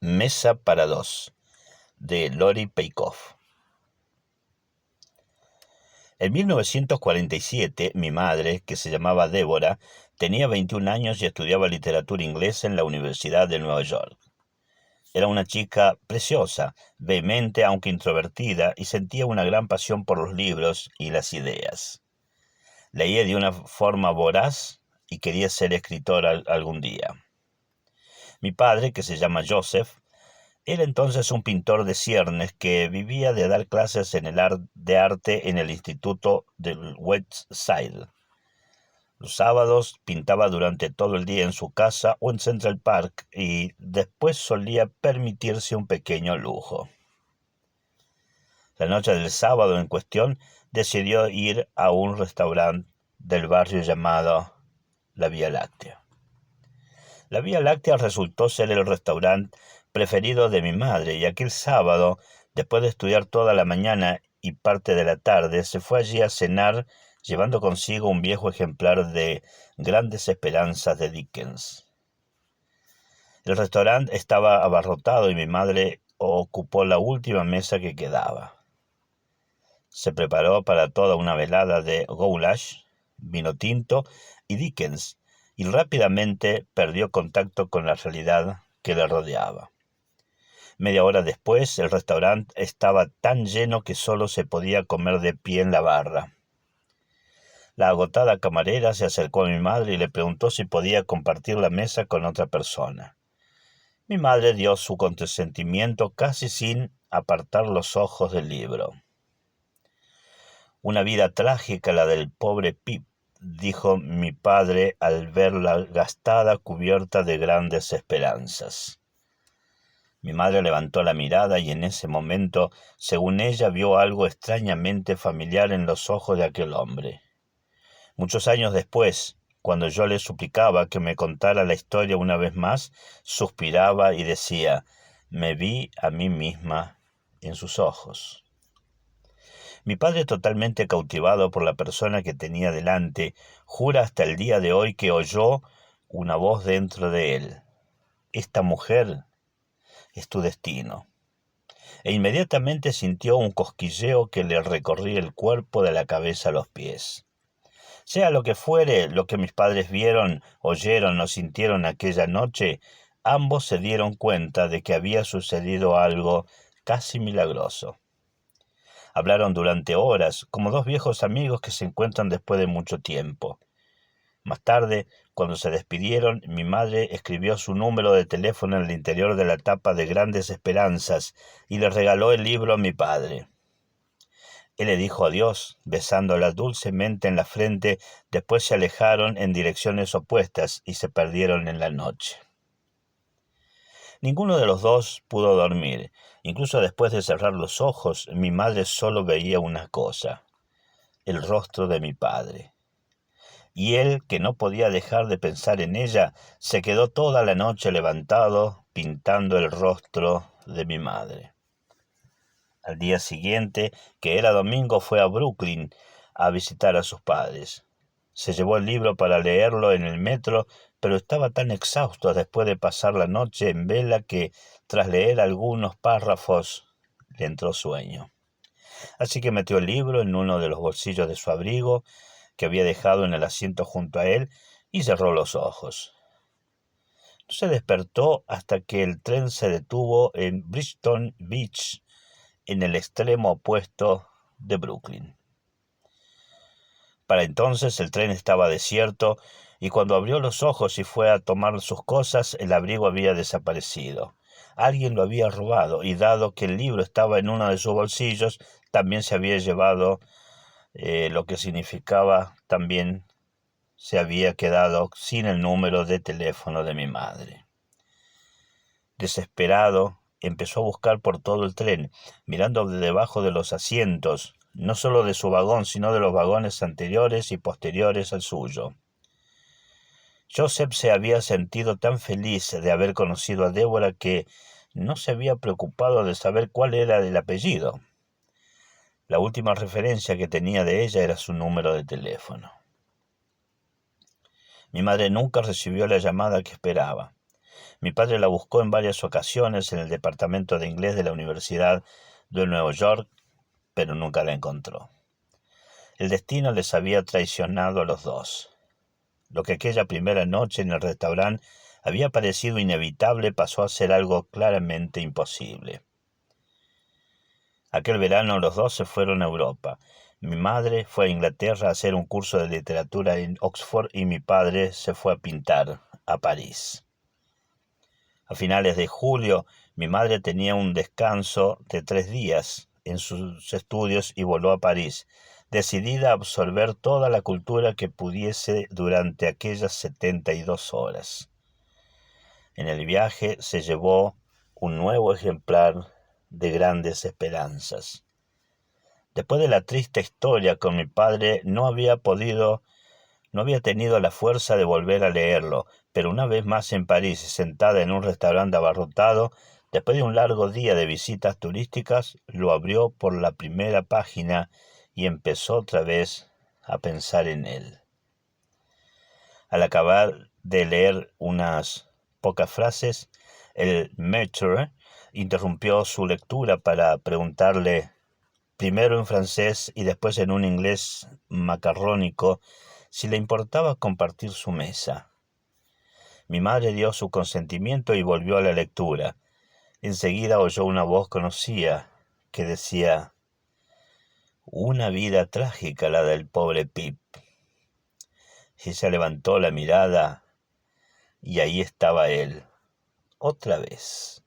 Mesa para dos, de Lori Peikoff. En 1947, mi madre, que se llamaba Débora, tenía 21 años y estudiaba literatura inglesa en la Universidad de Nueva York. Era una chica preciosa, vehemente aunque introvertida, y sentía una gran pasión por los libros y las ideas. Leía de una forma voraz y quería ser escritora algún día. Mi padre, que se llama Joseph, era entonces un pintor de ciernes que vivía de dar clases en de arte en el Instituto del West Side. Los sábados pintaba durante todo el día en su casa o en Central Park y después solía permitirse un pequeño lujo. La noche del sábado en cuestión decidió ir a un restaurante del barrio llamado La Vía Láctea. La Vía Láctea resultó ser el restaurante preferido de mi madre, y aquel sábado, después de estudiar toda la mañana y parte de la tarde, se fue allí a cenar, llevando consigo un viejo ejemplar de Grandes Esperanzas de Dickens. El restaurante estaba abarrotado y mi madre ocupó la última mesa que quedaba. Se preparó para toda una velada de goulash, vino tinto y Dickens, y rápidamente perdió contacto con la realidad que le rodeaba. Media hora después, el restaurante estaba tan lleno que solo se podía comer de pie en la barra. La agotada camarera se acercó a mi madre y le preguntó si podía compartir la mesa con otra persona. Mi madre dio su consentimiento casi sin apartar los ojos del libro. Una vida trágica la del pobre Pip, dijo mi padre al verla gastada cubierta de grandes esperanzas. Mi madre levantó la mirada y en ese momento, según ella, vio algo extrañamente familiar en los ojos de aquel hombre. Muchos años después, cuando yo le suplicaba que me contara la historia una vez más, suspiraba y decía: «Me vi a mí misma en sus ojos». Mi padre, totalmente cautivado por la persona que tenía delante, jura hasta el día de hoy que oyó una voz dentro de él: «Esta mujer es tu destino». E inmediatamente sintió un cosquilleo que le recorría el cuerpo de la cabeza a los pies. Sea lo que fuere lo que mis padres vieron, oyeron o sintieron aquella noche, ambos se dieron cuenta de que había sucedido algo casi milagroso. Hablaron durante horas, como dos viejos amigos que se encuentran después de mucho tiempo. Más tarde, cuando se despidieron, mi madre escribió su número de teléfono en el interior de la tapa de Grandes Esperanzas y le regaló el libro a mi padre. Él le dijo adiós, besándola dulcemente en la frente, después se alejaron en direcciones opuestas y se perdieron en la noche. Ninguno de los dos pudo dormir. Incluso después de cerrar los ojos, mi madre solo veía una cosa: el rostro de mi padre. Y él, que no podía dejar de pensar en ella, se quedó toda la noche levantado, pintando el rostro de mi madre. Al día siguiente, que era domingo, fue a Brooklyn a visitar a sus padres. Se llevó el libro para leerlo en el metro, pero estaba tan exhausto después de pasar la noche en vela que, tras leer algunos párrafos, le entró sueño. Así que metió el libro en uno de los bolsillos de su abrigo, que había dejado en el asiento junto a él, y cerró los ojos. No se despertó hasta que el tren se detuvo en Brighton Beach, en el extremo opuesto de Brooklyn. Para entonces el tren estaba desierto, y cuando abrió los ojos y fue a tomar sus cosas, el abrigo había desaparecido. Alguien lo había robado, y dado que el libro estaba en uno de sus bolsillos, también se había llevado lo que significaba también se había quedado sin el número de teléfono de mi madre. Desesperado, empezó a buscar por todo el tren, mirando de debajo de los asientos, no solo de su vagón, sino de los vagones anteriores y posteriores al suyo. Joseph se había sentido tan feliz de haber conocido a Débora que no se había preocupado de saber cuál era el apellido. La última referencia que tenía de ella era su número de teléfono. Mi madre nunca recibió la llamada que esperaba. Mi padre la buscó en varias ocasiones en el departamento de inglés de la Universidad de Nueva York, pero nunca la encontró. El destino les había traicionado a los dos. Lo que aquella primera noche en el restaurante había parecido inevitable pasó a ser algo claramente imposible. Aquel verano los dos se fueron a Europa. Mi madre fue a Inglaterra a hacer un curso de literatura en Oxford y mi padre se fue a pintar a París. A finales de julio, mi madre tenía un descanso de 3 días en sus estudios y voló a París, decidida a absorber toda la cultura que pudiese durante aquellas 72 horas. En el viaje se llevó un nuevo ejemplar de Grandes Esperanzas. Después de la triste historia con mi padre, no había tenido la fuerza de volver a leerlo, pero una vez más en París, sentada en un restaurante abarrotado, después de un largo día de visitas turísticas, lo abrió por la primera página y empezó otra vez a pensar en él. Al acabar de leer unas pocas frases, el maître interrumpió su lectura para preguntarle, primero en francés y después en un inglés macarrónico, si le importaba compartir su mesa. Mi madre dio su consentimiento y volvió a la lectura. Enseguida oyó una voz conocida que decía, «Una vida trágica la del pobre Pip». Ella levantó la mirada y ahí estaba él, otra vez.